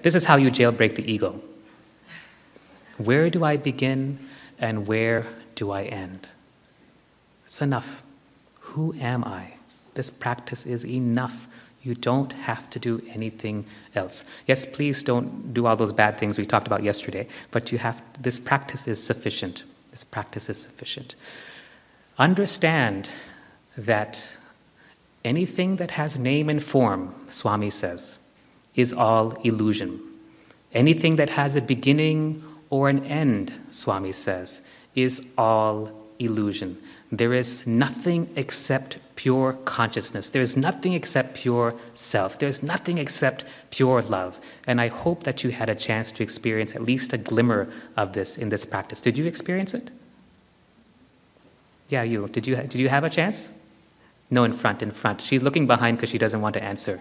This is how you jailbreak the ego. Where do I begin and where do I end? It's enough. Who am I? This practice is enough. You don't have to do anything else. Yes, please don't do all those bad things we talked about yesterday, but this practice is sufficient. This practice is sufficient. Understand that anything that has name and form, Swami says, is all illusion. Anything that has a beginning or an end, Swami says, is all illusion. There is nothing except pure consciousness. There is nothing except pure self. There is nothing except pure love. And I hope that you had a chance to experience at least a glimmer of this in this practice. Did you experience it? Yeah, you. Did you have a chance? No, in front. She's looking behind because she doesn't want to answer.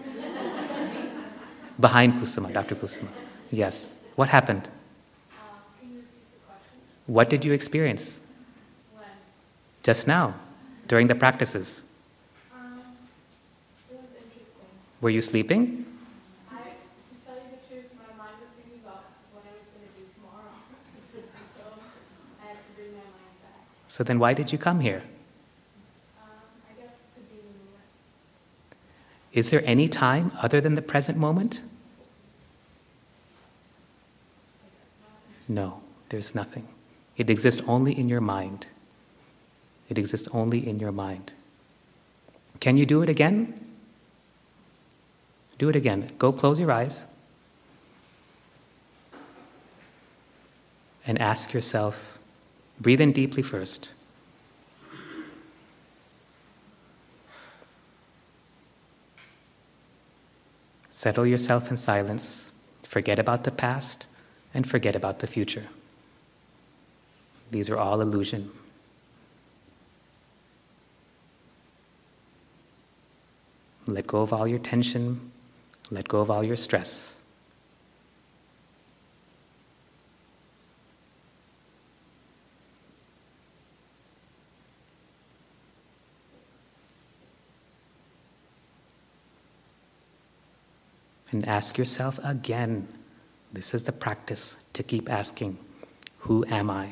Behind Kusuma, Dr. Kusuma. Yes. What happened? Can you repeat the question? What did you experience? When? Just now, during the practices. It was interesting. Were you sleeping? To tell you the truth, my mind was thinking about what I was going to do tomorrow. So I had to bring my mind back. So then why did you come here? I guess to be in the moment. Is there any time other than the present moment? No, there's nothing. It exists only in your mind. It exists only in your mind. Can you do it again? Do it again. Go close your eyes and ask yourself, breathe in deeply first. Settle yourself in silence. Forget about the past and forget about the future. These are all illusion. Let go of all your tension. Let go of all your stress. And ask yourself again. This is the practice to keep asking, who am I?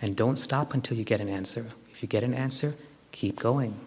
And don't stop until you get an answer. If you get an answer, keep going.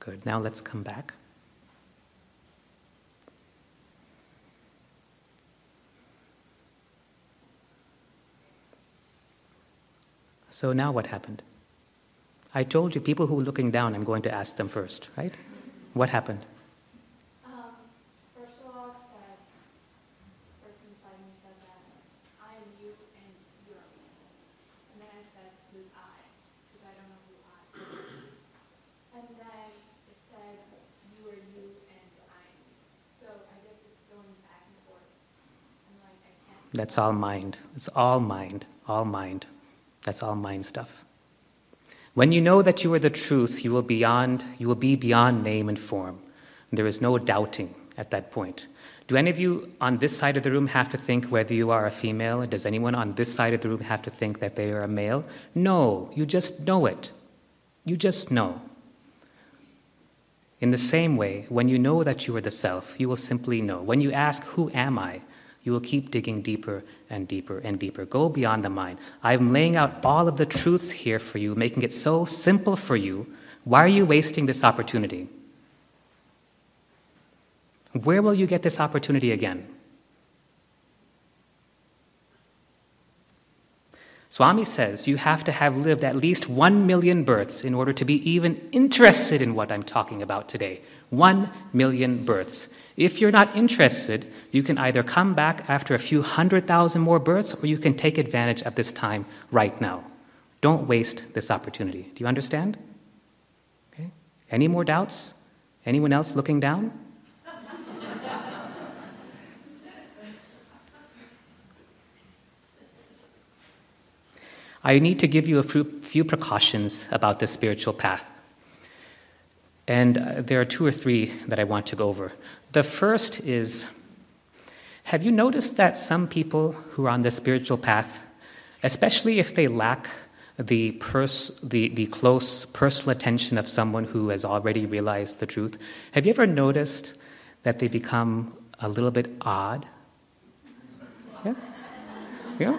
Good. Now let's come back. So now what happened? I told you, people who are looking down, I'm going to ask them first, right? What happened? First of all, it said, the person inside me said that I am you and you are me. And then I said, who's I? Because I don't know who I am. And then it said, you are you and I am you. So I guess it's going back and forth. I'm like, I can't. That's all mind. It's all mind. All mind. That's all mind stuff. When you know that you are the truth, you will be beyond name and form. There is no doubting at that point. Do any of you on this side of the room have to think whether you are a female? Does anyone on this side of the room have to think that they are a male? No, you just know it. You just know. In the same way, when you know that you are the self, you will simply know. When you ask, who am I? You will keep digging deeper and deeper and deeper. Go beyond the mind. I'm laying out all of the truths here for you, making it so simple for you. Why are you wasting this opportunity? Where will you get this opportunity again? Swami says you have to have lived at least 1 million births in order to be even interested in what I'm talking about today. 1 million births. If you're not interested, you can either come back after a few 100,000 more births, or you can take advantage of this time right now. Don't waste this opportunity. Do you understand? Okay. Any more doubts? Anyone else looking down? I need to give you a few precautions about the spiritual path. And there are 2 or 3 that I want to go over. The first is, have you noticed that some people who are on the spiritual path, especially if they lack the close personal attention of someone who has already realized the truth, have you ever noticed that they become a little bit odd? Yeah? Yeah?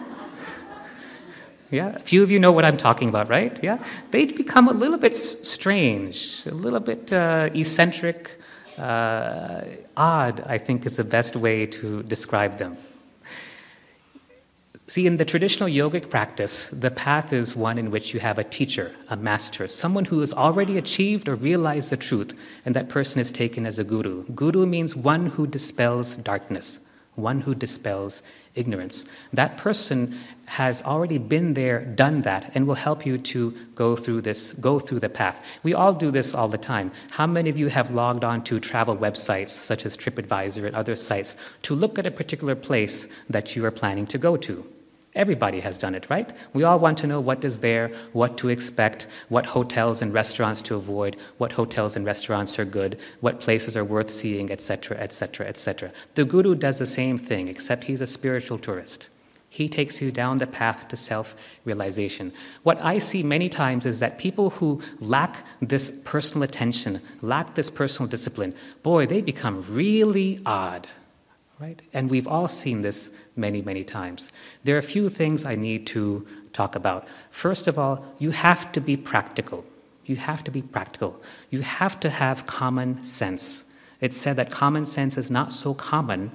Yeah, a few of you know what I'm talking about, right? Yeah, they become a little bit strange, a little bit eccentric, odd, I think is the best way to describe them. See, in the traditional yogic practice, the path is one in which you have a teacher, a master, someone who has already achieved or realized the truth, and that person is taken as a guru. Guru means one who dispels darkness, one who dispels ignorance. That person has already been there, done that, and will help you to go through the path. We all do this all the time. How many of you have logged on to travel websites such as TripAdvisor and other sites to look at a particular place that you are planning to go to? Everybody has done it, right? We all want to know what is there, what to expect, what hotels and restaurants to avoid, what hotels and restaurants are good, what places are worth seeing, etc., etc., etc. The guru does the same thing, except he's a spiritual tourist. He takes you down the path to self-realization. What I see many times is that people who lack this personal attention, lack this personal discipline, boy, they become really odd. Right? And we've all seen this many, many times. There are a few things I need to talk about. First of all, you have to be practical. You have to be practical. You have to have common sense. It's said that common sense is not so common,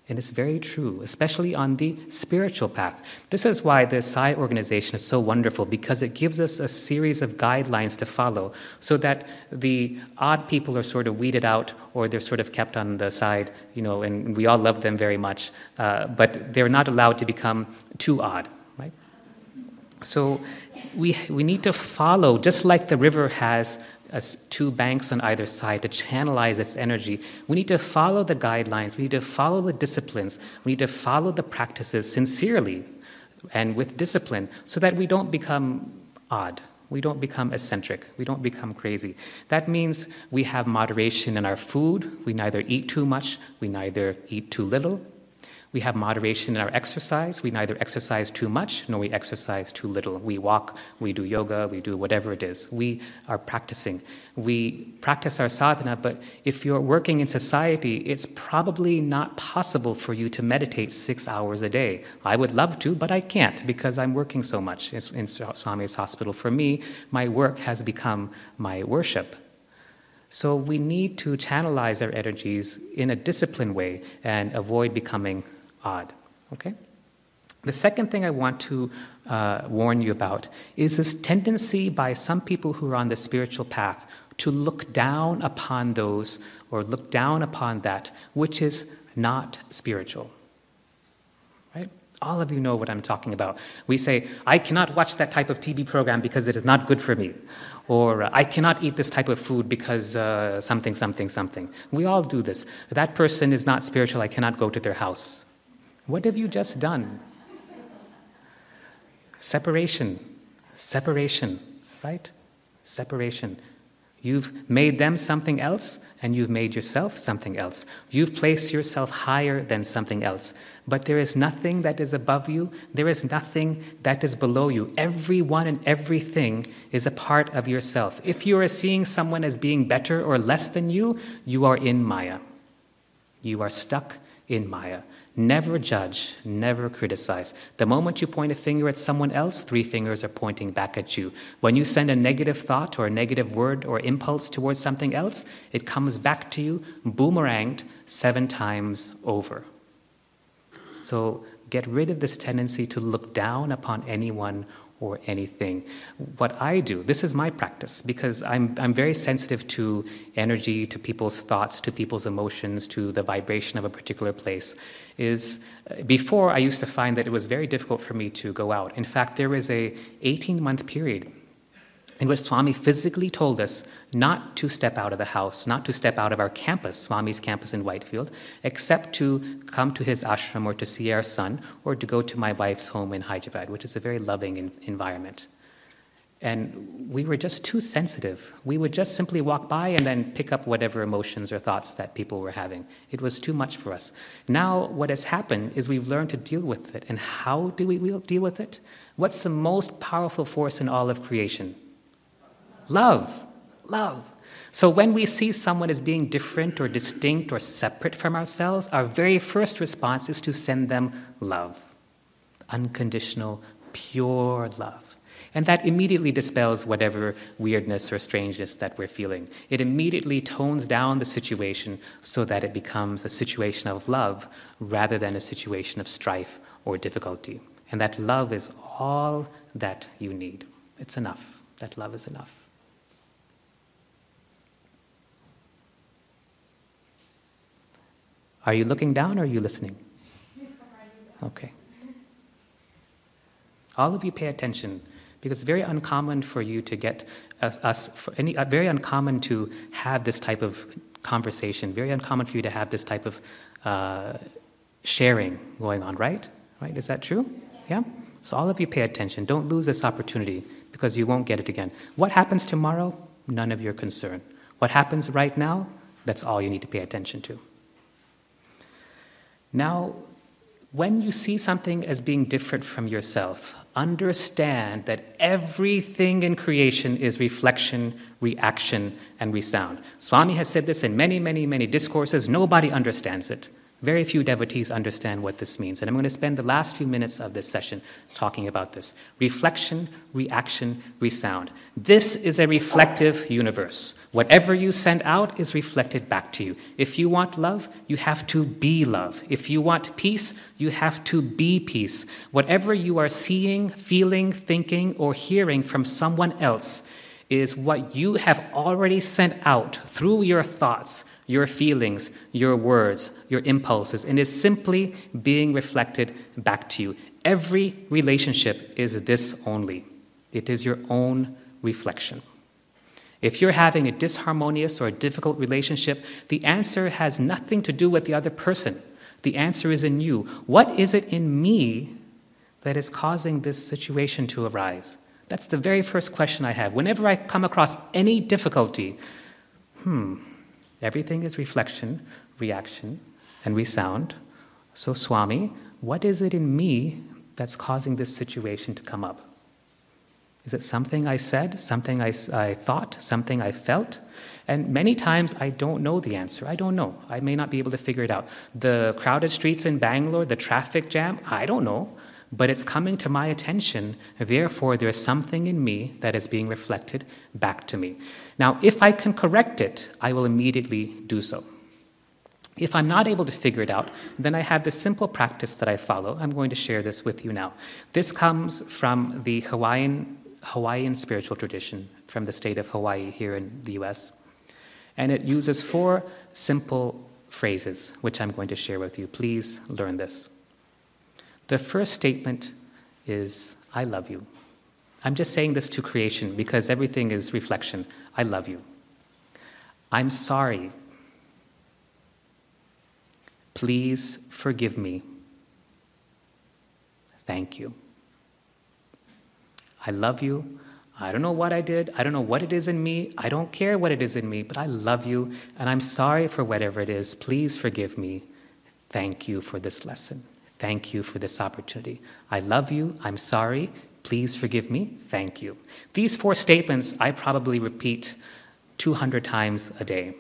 and it's very true, especially on the spiritual path. This is why the Sai organization is so wonderful, because it gives us a series of guidelines to follow so that the odd people are sort of weeded out, or they're sort of kept on the side, and we all love them very much, but they're not allowed to become too odd, right? So we need to follow, just like the river has 2 banks on either side to channelize its energy. We need to follow the guidelines. We need to follow the disciplines. We need to follow the practices sincerely and with discipline so that we don't become odd. We don't become eccentric. We don't become crazy. That means we have moderation in our food. We neither eat too much. We neither eat too little. We have moderation in our exercise. We neither exercise too much nor we exercise too little. We walk, we do yoga, we do whatever it is. We are practicing. We practice our sadhana, but if you're working in society, it's probably not possible for you to meditate 6 hours a day. I would love to, but I can't because I'm working so much in Swami's hospital. For me, my work has become my worship. So we need to channelize our energies in a disciplined way and avoid becoming odd, okay? The second thing I want to warn you about is this tendency by some people who are on the spiritual path to look down upon those or look down upon that which is not spiritual, right? All of you know what I'm talking about. We say, I cannot watch that type of TV program because it is not good for me. Or I cannot eat this type of food because something, something, something. We all do this. That person is not spiritual, I cannot go to their house. What have you just done? Separation, right? Separation. You've made them something else, and you've made yourself something else. You've placed yourself higher than something else. But there is nothing that is above you. There is nothing that is below you. Everyone and everything is a part of yourself. If you are seeing someone as being better or less than you, you are in Maya. You are stuck in Maya. Never judge, never criticize. The moment you point a finger at someone else, 3 fingers are pointing back at you. When you send a negative thought or a negative word or impulse towards something else, it comes back to you, boomeranged 7 times over. So get rid of this tendency to look down upon anyone or anything. What I do, this is my practice, because I'm very sensitive to energy, to people's thoughts, to people's emotions, to the vibration of a particular place, is before I used to find that it was very difficult for me to go out. In fact, there was a 18-month period in which Swami physically told us not to step out of the house, not to step out of our campus, Swami's campus in Whitefield, except to come to his ashram or to see our son or to go to my wife's home in Hyderabad, which is a very loving environment. And we were just too sensitive. We would just simply walk by and then pick up whatever emotions or thoughts that people were having. It was too much for us. Now what has happened is we've learned to deal with it. And how do we deal with it? What's the most powerful force in all of creation? Love. Love. So when we see someone as being different or distinct or separate from ourselves, our very first response is to send them love. Unconditional, pure love. And that immediately dispels whatever weirdness or strangeness that we're feeling. It immediately tones down the situation so that it becomes a situation of love rather than a situation of strife or difficulty. And that love is all that you need. It's enough. That love is enough. Are you looking down or are you listening? Okay. All of you pay attention, because it's very uncommon for you to get very uncommon to have this type of conversation, very uncommon for you to have this type of sharing going on, right? Right? Is that true? Yeah? So all of you pay attention. Don't lose this opportunity, because you won't get it again. What happens tomorrow? None of your concern. What happens right now? That's all you need to pay attention to. Now, when you see something as being different from yourself, understand that everything in creation is reflection, reaction, and resound. Swami has said this in many, many, many discourses. Nobody understands it. Very few devotees understand what this means. And I'm going to spend the last few minutes of this session talking about this. Reflection, reaction, resound. This is a reflective universe. Whatever you send out is reflected back to you. If you want love, you have to be love. If you want peace, you have to be peace. Whatever you are seeing, feeling, thinking, or hearing from someone else is what you have already sent out through your thoughts, your feelings, your words, your impulses, and is simply being reflected back to you. Every relationship is this only. It is your own reflection. If you're having a disharmonious or a difficult relationship, the answer has nothing to do with the other person. The answer is in you. What is it in me that is causing this situation to arise? That's the very first question I have. Whenever I come across any difficulty, everything is reflection, reaction, and resound. So Swami, what is it in me that's causing this situation to come up? Is it something I said, something I thought, something I felt? And many times I don't know the answer. I don't know. I may not be able to figure it out. The crowded streets in Bangalore, the traffic jam, I don't know. But it's coming to my attention. Therefore, there's something in me that is being reflected back to me. Now, if I can correct it, I will immediately do so. If I'm not able to figure it out, then I have this simple practice that I follow. I'm going to share this with you now. This comes from the Hawaiian spiritual tradition from the state of Hawaii here in the US. And it uses 4 simple phrases, which I'm going to share with you. Please learn this. The first statement is, I love you. I'm just saying this to creation because everything is reflection. I love you. I'm sorry. Please forgive me. Thank you. I love you. I don't know what I did. I don't know what it is in me. I don't care what it is in me, but I love you, and I'm sorry for whatever it is. Please forgive me. Thank you for this lesson. Thank you for this opportunity. I love you. I'm sorry. Please forgive me. Thank you. These 4 statements I probably repeat 200 times a day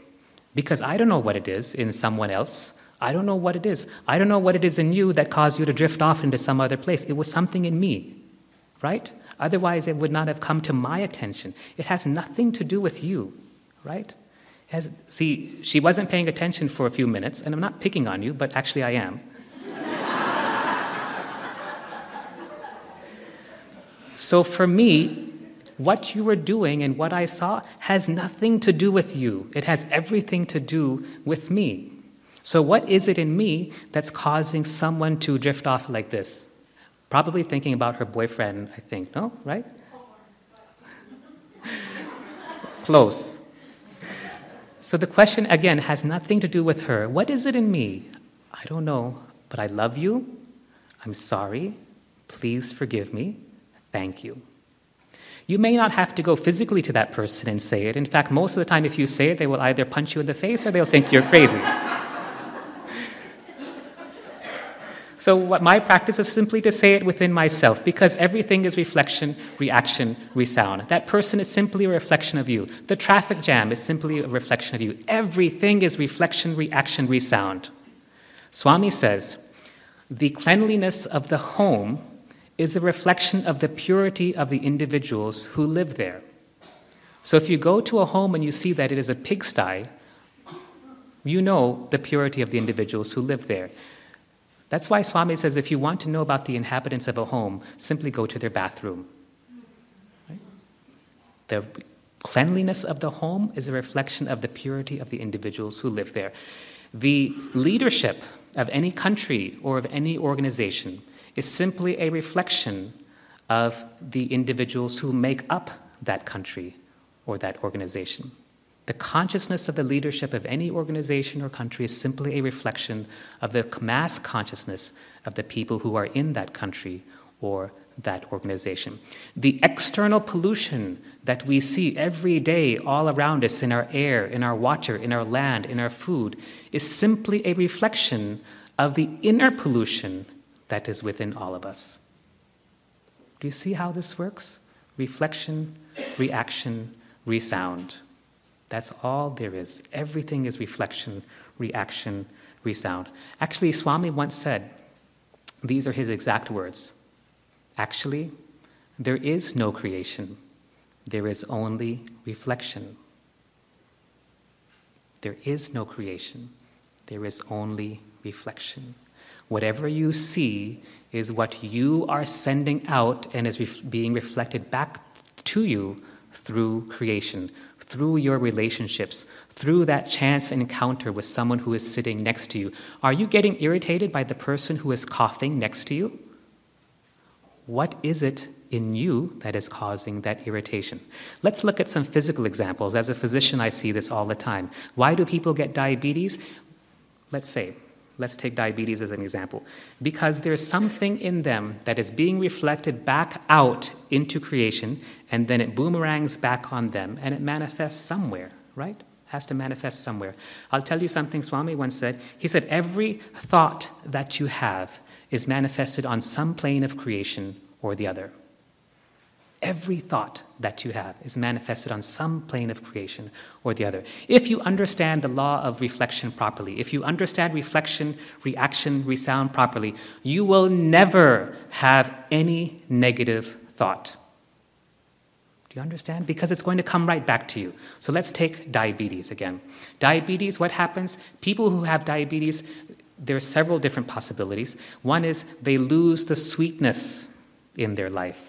because I don't know what it is in someone else. I don't know what it is. I don't know what it is in you that caused you to drift off into some other place. It was something in me, right? Otherwise, it would not have come to my attention. It has nothing to do with you, right? See, she wasn't paying attention for a few minutes, and I'm not picking on you, but actually I am. So for me, what you were doing and what I saw has nothing to do with you. It has everything to do with me. So what is it in me that's causing someone to drift off like this? Probably thinking about her boyfriend, I think. No? Right? Close. So the question, again, has nothing to do with her. What is it in me? I don't know, but I love you. I'm sorry. Please forgive me. Thank you. You may not have to go physically to that person and say it. In fact, most of the time, if you say it, they will either punch you in the face or they'll think you're crazy. So what my practice is simply to say it within myself, because everything is reflection, reaction, resound. That person is simply a reflection of you. The traffic jam is simply a reflection of you. Everything is reflection, reaction, resound. Swami says, the cleanliness of the home is a reflection of the purity of the individuals who live there. So if you go to a home and you see that it is a pigsty, you know the purity of the individuals who live there. That's why Swami says if you want to know about the inhabitants of a home, simply go to their bathroom. Right? The cleanliness of the home is a reflection of the purity of the individuals who live there. The leadership of any country or of any organization is simply a reflection of the individuals who make up that country or that organization. The consciousness of the leadership of any organization or country is simply a reflection of the mass consciousness of the people who are in that country or that organization. The external pollution that we see every day all around us in our air, in our water, in our land, in our food, is simply a reflection of the inner pollution that is within all of us. Do you see how this works? Reflection, reaction, resound. That's all there is. Everything is reflection, reaction, resound. Actually, Swami once said, these are his exact words, actually, there is no creation. There is only reflection. There is no creation. There is only reflection. Whatever you see is what you are sending out and is being reflected back to you through creation, through your relationships, through that chance encounter with someone who is sitting next to you. Are you getting irritated by the person who is coughing next to you? What is it in you that is causing that irritation? Let's look at some physical examples. As a physician, I see this all the time. Why do people get diabetes? Let's take diabetes as an example. Because there's something in them that is being reflected back out into creation, and then it boomerangs back on them, and it manifests somewhere, right? It has to manifest somewhere. I'll tell you something Swami once said. He said, every thought that you have is manifested on some plane of creation or the other. Every thought that you have is manifested on some plane of creation or the other. If you understand the law of reflection properly, if you understand reflection, reaction, resound properly, you will never have any negative thought. Do you understand? Because it's going to come right back to you. So let's take diabetes again. Diabetes, what happens? People who have diabetes, there are several different possibilities. One is they lose the sweetness in their life.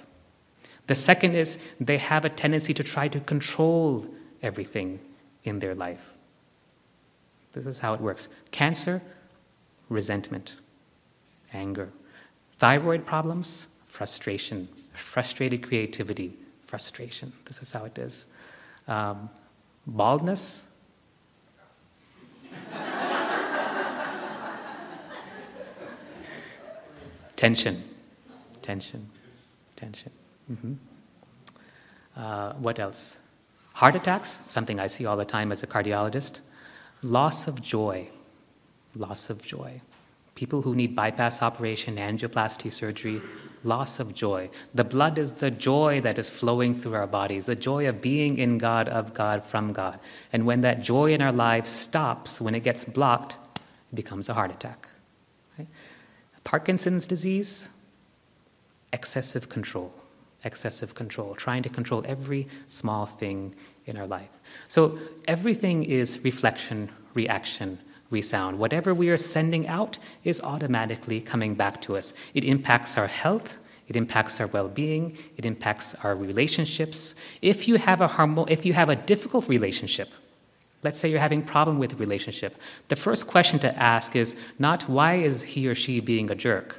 The second is they have a tendency to try to control everything in their life. This is how it works. Cancer, resentment, anger. Thyroid problems, frustration. Frustrated creativity, frustration. This is how it is. Baldness. Tension. Mm-hmm. What else? Heart attacks, something I see all the time as a cardiologist. Loss of joy. People who need bypass operation, angioplasty surgery, loss of joy. The blood is the joy that is flowing through our bodies, the joy of being in God, of God, from God. And when that joy in our lives stops, when it gets blocked, it becomes a heart attack. Right? Parkinson's disease, excessive control, trying to control every small thing in our life. So everything is reflection, reaction, resound. Whatever we are sending out is automatically coming back to us. It impacts our health, it impacts our well-being, it impacts our relationships. If you have a difficult relationship, let's say you're having a problem with a relationship, the first question to ask is not why is he or she being a jerk?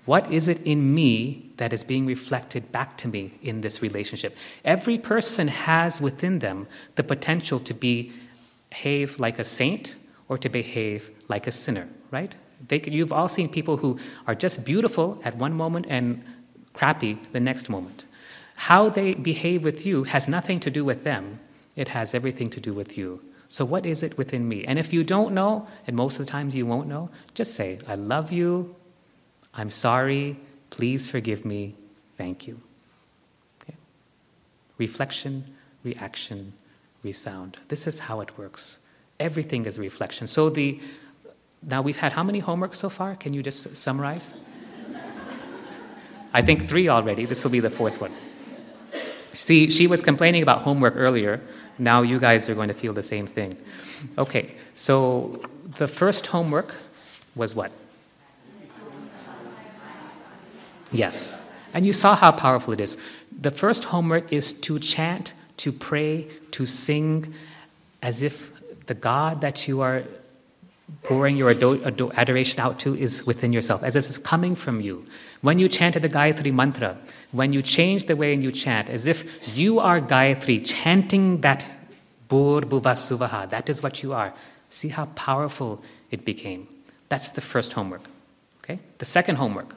What is it in me that is being reflected back to me in this relationship? Every person has within them the potential to behave like a saint or to behave like a sinner, right? You've all seen people who are just beautiful at one moment and crappy the next moment. How they behave with you has nothing to do with them. It has everything to do with you. So what is it within me? And if you don't know, and most of the times you won't know, just say, I love you, I'm sorry, please forgive me, thank you. Okay? Reflection, reaction, resound. This is how it works. Everything is reflection. So now we've had how many homeworks so far? Can you just summarize? I think 3 already. This will be the 4th one. See, she was complaining about homework earlier. Now you guys are going to feel the same thing. Okay, so the first homework was what? Yes, and you saw how powerful it is. The first homework is to chant, to pray, to sing as if the God that you are pouring your adoration out to is within yourself, as if it's coming from you. When you chanted the Gayatri Mantra, when you change the way you chant, as if you are Gayatri, chanting that Bhur Bhuva Suvaha, that is what you are. See how powerful it became. That's the first homework. Okay? The second homework.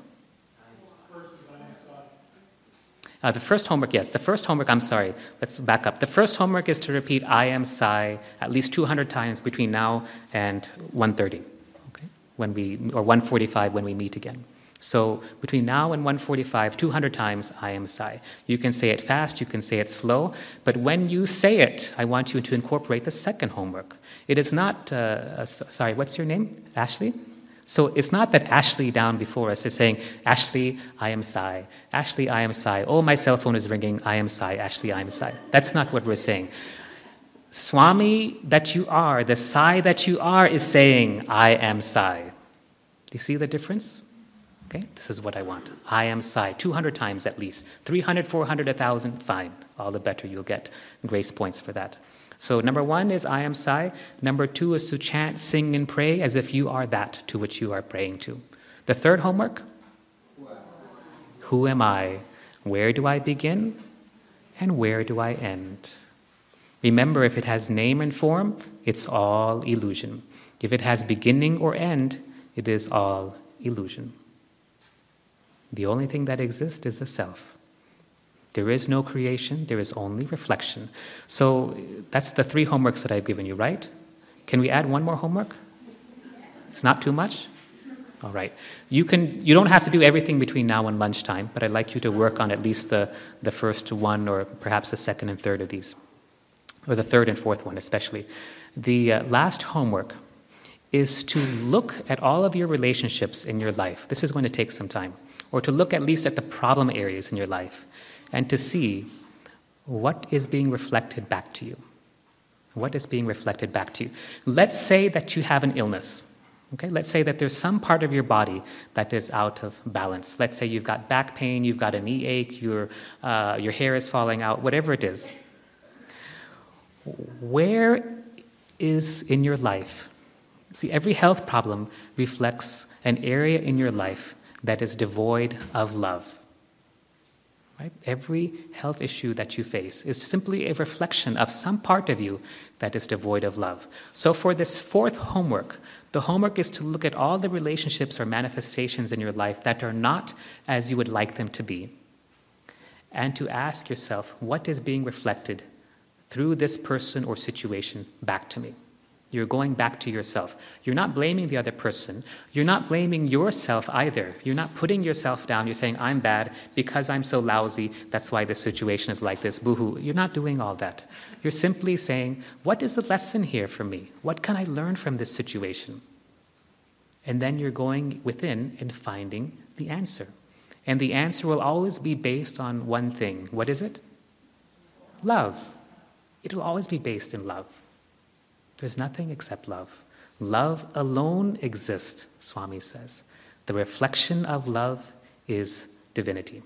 The first homework, yes. The first homework, I'm sorry, let's back up. The first homework is to repeat I am Sai at least 200 times between now and 1:30, okay? Or 1:45 when we meet again. So between now and 1:45, 200 times I am Sai. You can say it fast, you can say it slow, but when you say it, I want you to incorporate the second homework. It is not, sorry, what's your name? Ashley? So it's not that Ashley down before us is saying, Ashley, I am Sai. Ashley, I am Sai. Oh, my cell phone is ringing. I am Sai. Ashley, I am Sai. That's not what we're saying. Swami that you are, the Sai that you are is saying, I am Sai. Do you see the difference? Okay, this is what I want. I am Sai, 200 times at least. 300, 400, 1,000, fine. All the better you'll get grace points for that. So number 1 is I am Sai. Number 2 is to chant, sing, and pray as if you are that to which you are praying to. The third homework? Who am I? Where do I begin? And where do I end? Remember, if it has name and form, it's all illusion. If it has beginning or end, it is all illusion. The only thing that exists is the self. There is no creation, there is only reflection. So that's the 3 homeworks that I've given you, right? Can we add one more homework? It's not too much? All right. You don't have to do everything between now and lunchtime, but I'd like you to work on at least the first one or perhaps the second and third of these, or the third and fourth one especially. The last homework is to look at all of your relationships in your life. This is going to take some time. Or to look at least at the problem areas in your life and to see what is being reflected back to you. What is being reflected back to you? Let's say that you have an illness. Okay? Let's say that there's some part of your body that is out of balance. Let's say you've got back pain, you've got a knee ache, your hair is falling out, whatever it is. Where is in your life? See, every health problem reflects an area in your life that is devoid of love. Right? Every health issue that you face is simply a reflection of some part of you that is devoid of love. So for this 4th homework, the homework is to look at all the relationships or manifestations in your life that are not as you would like them to be, and to ask yourself, what is being reflected through this person or situation back to me? You're going back to yourself. You're not blaming the other person. You're not blaming yourself either. You're not putting yourself down. You're saying, I'm bad because I'm so lousy. That's why this situation is like this. Boo-hoo. You're not doing all that. You're simply saying, what is the lesson here for me? What can I learn from this situation? And then you're going within and finding the answer. And the answer will always be based on one thing. What is it? Love. It will always be based in love. There's nothing except love. Love alone exists, Swami says. The reflection of love is divinity.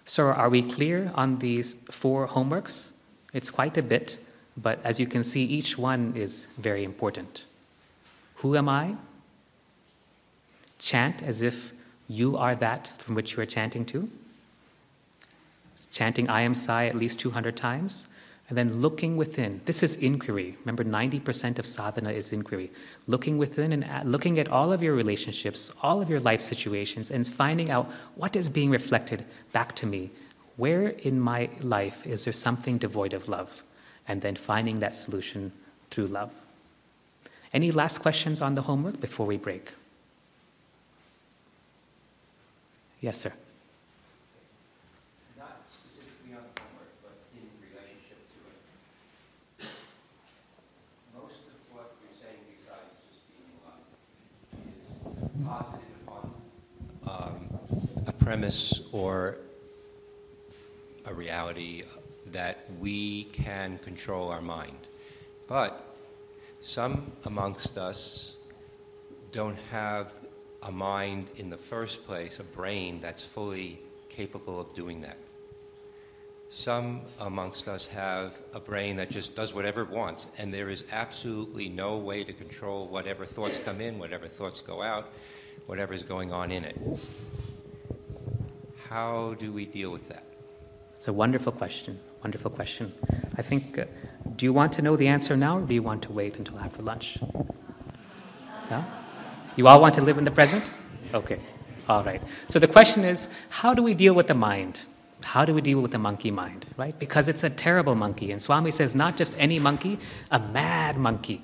So are we clear on these 4 homeworks? It's quite a bit, but as you can see, each one is very important. Who am I? Chant as if you are that from which you are chanting to. Chanting I am Sai at least 200 times. And then looking within. This is inquiry. Remember, 90% of sadhana is inquiry. Looking within and looking at all of your relationships, all of your life situations, and finding out what is being reflected back to me. Where in my life is there something devoid of love? And then finding that solution through love. Any last questions on the homework before we break? Yes, sir. Not specifically on the homework, but in relationship to it. Most of what you're saying, besides just being love, is positive on a premise or a reality that we can control our mind. But some amongst us don't have a mind in the first place, a brain that's fully capable of doing that. Some amongst us have a brain that just does whatever it wants, and there is absolutely no way to control whatever thoughts come in, whatever thoughts go out, whatever is going on in it. How do we deal with that? It's a wonderful question, wonderful question. I think, do you want to know the answer now, or do you want to wait until after lunch? No? You all want to live in the present? Okay, all right. So the question is, how do we deal with the mind? How do we deal with the monkey mind, right? Because it's a terrible monkey. And Swami says, not just any monkey, a mad monkey.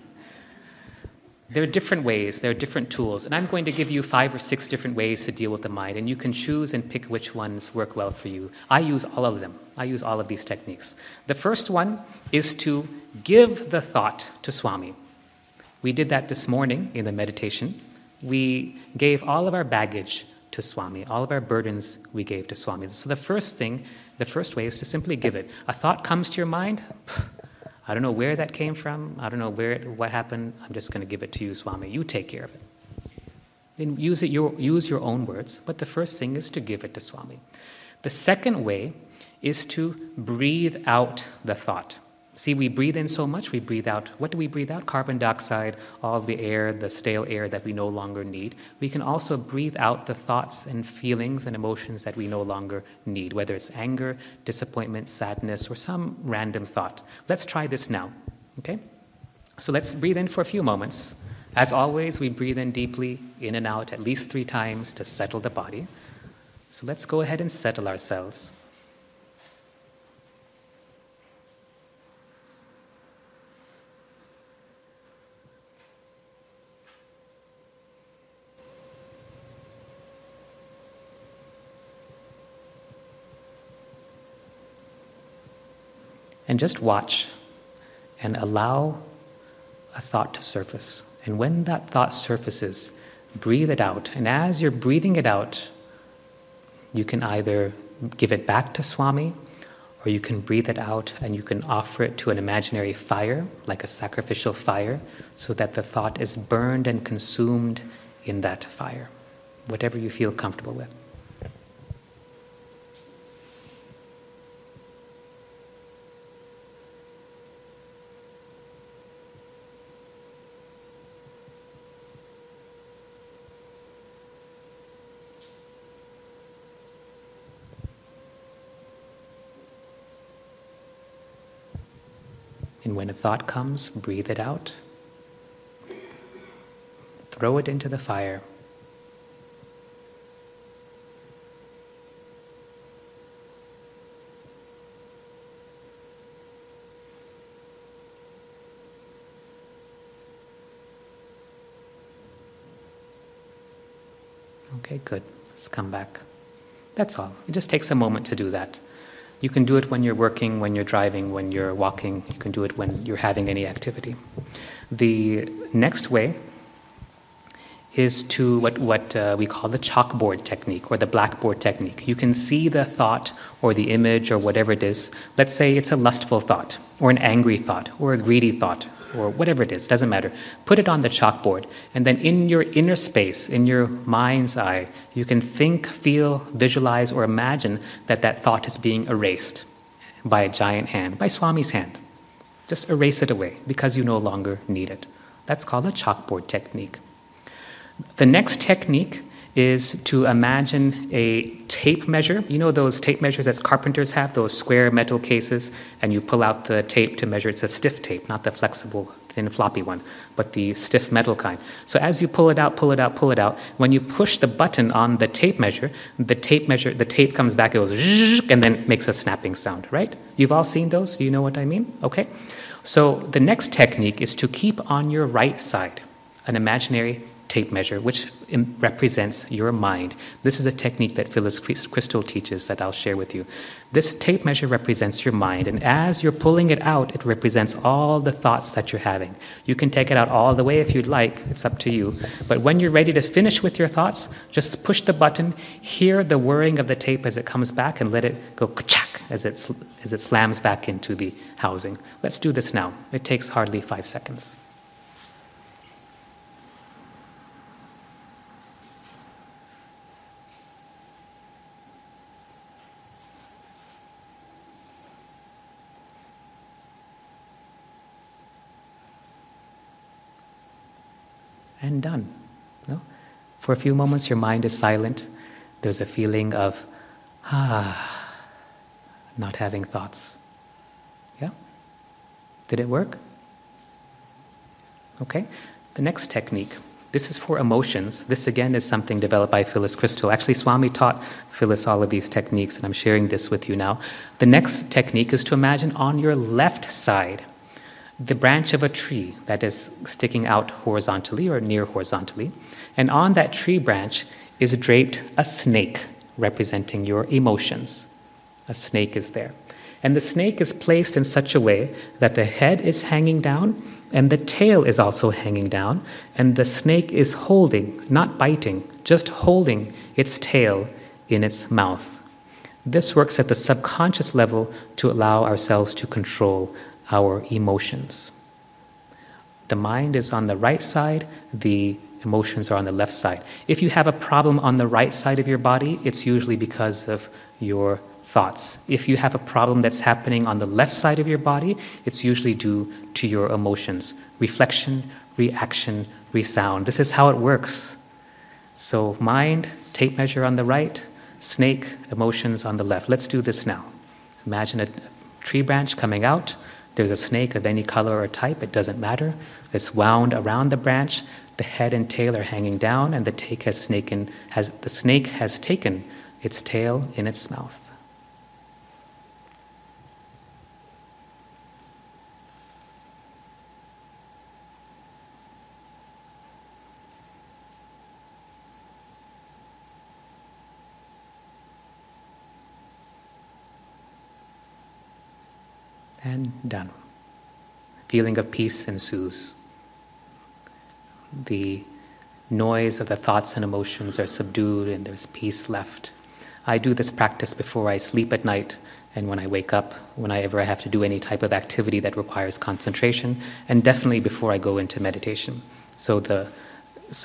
There are different ways, there are different tools. And I'm going to give you 5 or 6 different ways to deal with the mind. And you can choose and pick which ones work well for you. I use all of them. I use all of these techniques. The first one is to give the thought to Swami. We did that this morning in the meditation. We gave all of our baggage to Swami, all of our burdens we gave to Swami. So the first way is to simply give it. A thought comes to your mind, I don't know where that came from, I don't know what happened, I'm just going to give it to you, Swami. You take care of it. Then use your own words, but the first thing is to give it to Swami. The second way is to breathe out the thought. See, we breathe in so much, we breathe out. What do we breathe out? Carbon dioxide, all the air, the stale air that we no longer need. We can also breathe out the thoughts and feelings and emotions that we no longer need, whether it's anger, disappointment, sadness, or some random thought. Let's try this now, okay? So let's breathe in for a few moments. As always, we breathe in deeply, in and out, at least 3 times to settle the body. So let's go ahead and settle ourselves. And just watch and allow a thought to surface. And when that thought surfaces, breathe it out. And as you're breathing it out, you can either give it back to Swami, or you can breathe it out and you can offer it to an imaginary fire, like a sacrificial fire, so that the thought is burned and consumed in that fire, whatever you feel comfortable with. And when a thought comes, breathe it out. Throw it into the fire. Okay, good. Let's come back. That's all. It just takes a moment to do that. You can do it when you're working, when you're driving, when you're walking. You can do it when you're having any activity. The next way is to what we call the chalkboard technique or the blackboard technique. You can see the thought or the image or whatever it is. Let's say it's a lustful thought or an angry thought or a greedy thought or whatever it is, doesn't matter. Put it on the chalkboard, and then in your inner space, in your mind's eye, you can think, feel, visualize, or imagine that that thought is being erased by a giant hand, by Swami's hand. Just erase it away because you no longer need it. That's called a chalkboard technique. The next technique is to imagine a tape measure. You know those tape measures that carpenters have, those square metal cases, and you pull out the tape to measure. It's a stiff tape, not the flexible, thin, floppy one, but the stiff metal kind. So as you pull it out, pull it out, pull it out, when you push the button on the tape, the tape comes back, it goes zzzz, and then makes a snapping sound, right? You've all seen those? Do you know what I mean? Okay. So the next technique is to keep on your right side an imaginary tape measure, which represents your mind. This is a technique that Phyllis Crystal teaches that I'll share with you. This tape measure represents your mind, and as you're pulling it out, it represents all the thoughts that you're having. You can take it out all the way if you'd like, it's up to you. But when you're ready to finish with your thoughts, just push the button, hear the whirring of the tape as it comes back, and let it go ka-chak as it slams back into the housing. Let's do this now. It takes hardly 5 seconds. And done. No? For a few moments, your mind is silent. There's a feeling of, not having thoughts. Yeah? Did it work? Okay. The next technique. This is for emotions. This again is something developed by Phyllis Crystal. Actually, Swami taught Phyllis all of these techniques, and I'm sharing this with you now. The next technique is to imagine on your left side the branch of a tree that is sticking out horizontally or near horizontally. And on that tree branch is draped a snake representing your emotions. A snake is there. And the snake is placed in such a way that the head is hanging down and the tail is also hanging down, and the snake is holding, not biting, just holding its tail in its mouth. This works at the subconscious level to allow ourselves to control our emotions. The mind is on the right side, the emotions are on the left side. If you have a problem on the right side of your body, it's usually because of your thoughts. If you have a problem that's happening on the left side of your body, it's usually due to your emotions. Reflection, reaction, resound. This is how it works. So mind, tape measure on the right, snake, emotions on the left. Let's do this now. Imagine a tree branch coming out. There's a snake of any color or type, it doesn't matter. It's wound around the branch, the head and tail are hanging down, and the snake has taken its tail in its mouth. And done. Feeling of peace ensues. The noise of the thoughts and emotions are subdued and there's peace left. I do this practice before I sleep at night and when I wake up, whenever I have to do any type of activity that requires concentration, and definitely before I go into meditation. So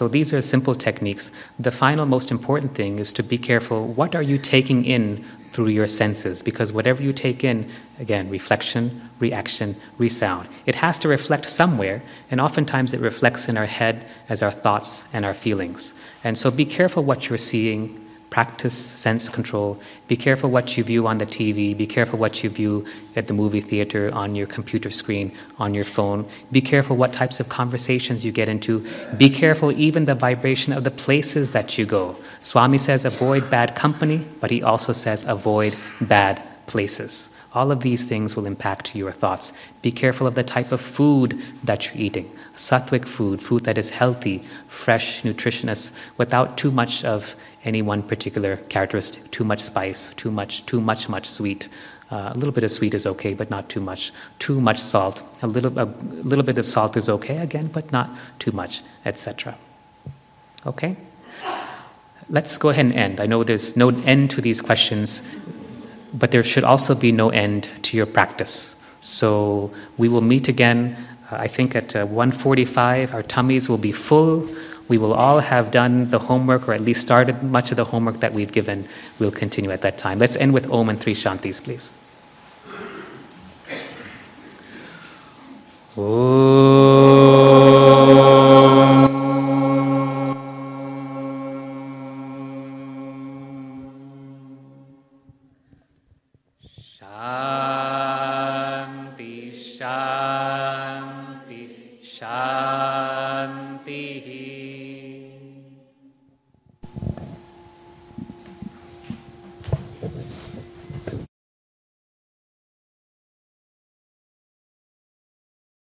these are simple techniques. The final most important thing is to be careful, what are you taking in through your senses? Because whatever you take in, again, reflection, reaction, resound, it has to reflect somewhere, and oftentimes it reflects in our head as our thoughts and our feelings. And so be careful what you're seeing, practice sense control, be careful what you view on the TV, be careful what you view at the movie theater, on your computer screen, on your phone, be careful what types of conversations you get into, be careful even the vibration of the places that you go. Swami says avoid bad company, but he also says avoid bad places. All of these things will impact your thoughts. Be careful of the type of food that you're eating. Sattvic food, food that is healthy, fresh, nutritious, without too much of any one particular characteristic. Too much spice, too much sweet. A little bit of sweet is okay, but not too much. Too much salt. A little bit of salt is okay, again, but not too much, etc. Okay? Let's go ahead and end. I know there's no end to these questions, but there should also be no end to your practice. So we will meet again I think at 1:45 our tummies will be full. We will all have done the homework, or at least started much of the homework that we've given. We'll continue at that time. Let's end with Om and 3 Shantis, please. Shanti, Shanti, Shanti.